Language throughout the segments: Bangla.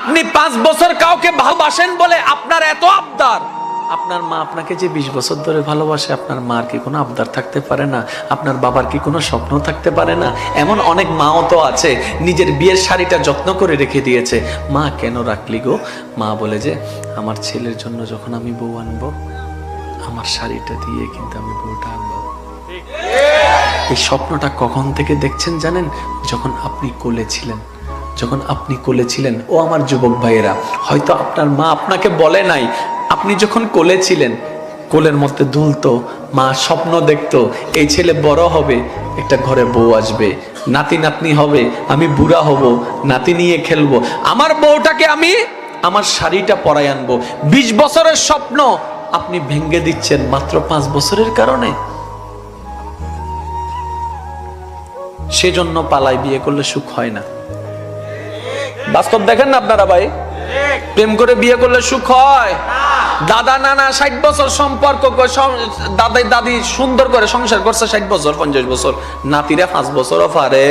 আপনি 5 বছর কাউকে ভালোবাসেন বলে আপনার এত আবদার, আপনার মা আপনাকে যে 20 বছর ধরে ভালোবাসে, আপনার মার কি কোনো আবদার থাকতে পারে না? আপনার বাবার কি কোনো স্বপ্ন থাকতে পারে না? এমন অনেক মাও তো আছে নিজের বিয়ের শাড়িটা যত্ন করে রেখে দিয়েছে। মা কেন রাখলি গো? মা বলে যে আমার ছেলের জন্য যখন আমি বউ আনবো, আমার শাড়িটা দিয়ে কিন্তু আমি বউটা আনবো। এই স্বপ্নটা কখন থেকে দেখছেন জানেন? যখন আপনি কোলে ছিলেন। যখন আপনি কোলে ছিলেন ও আমার যুবক ভাইয়েরা, হয়তো আপনার মা আপনাকে বলে নাই, আপনি যখন কোলে ছিলেন, কোলের মধ্যে দুলতো, মা স্বপ্ন দেখতো এই ছেলে বড় হবে, একটা ঘরে বউ আসবে, নাতি নাতনি হবে, আমি বুড়া হব, নাতি নিয়ে খেলবো, আমার বউটাকে আমি আমার শাড়িটা পরাই আনবো। 20 বছরের স্বপ্ন আপনি ভেঙে দিচ্ছেন মাত্র 5 বছরের কারণে। সেজন্য পালাই বিয়ে করলে সুখ হয় না। বাস্তব দেখেন না আপনারা ভাই, প্রেম করে বিয়ে করলে সুখ হয়? দাদা নানা 60 বছর সম্পর্ক, দাদাই দাদি সুন্দর করে সংসার করছে 60 বছর 50 বছর, নাতিরা 5 বছরও পারে।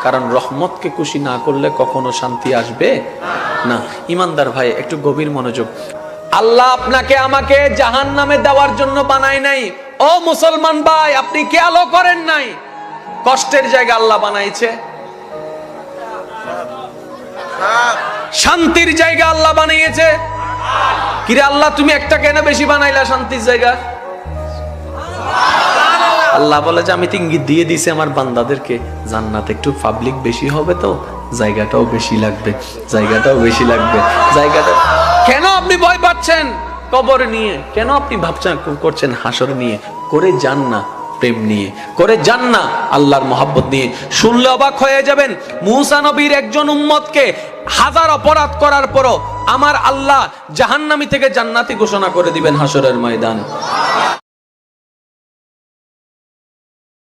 কারণ রহমতকে খুশি না করলে কখনো শান্তি আসবে না। ইমানদার ভাই একটু গভীর মনোযোগ। আল্লাহ আপনাকে আমাকে জাহান্নামে দেওয়ার জন্য বানায় নাই। ও মুসলমান ভাই, আপনি খেয়ালও করেন নাই কষ্টের জায়গা আল্লাহ বানাইছে, শান্তির জায়গা আল্লাহ বানিয়েছে। কিরে আল্লাহ, তুমি একটা কেন বেশি বানাইলা শান্তির জায়গা? আল্লাহ বলে যে আমি তো ইঙ্গিত দিয়ে দিছি আমার বান্দাদেরকে, জান্নাত একটু পাবলিক বেশি হবে, তো জায়গাটাও বেশি লাগবে, জায়গাটাও বেশি লাগবে, জায়গাটা। কেন আপনি ভয় পাচ্ছেন কবর নিয়ে? কেন আপনি ভাবছেন করছেন হাসর নিয়ে? করে যান না প্রেম নিয়ে, করে যান না আল্লাহর মহব্বত নিয়ে। শুনলে অবাক হয়ে যাবেন, মুসা নবীর একজন উম্মতকে 1000 অপরাধ করার পরও আমার আল্লাহ জাহান্নামী থেকে জান্নাতি ঘোষণা করে দিবেন হাসরের ময়দান।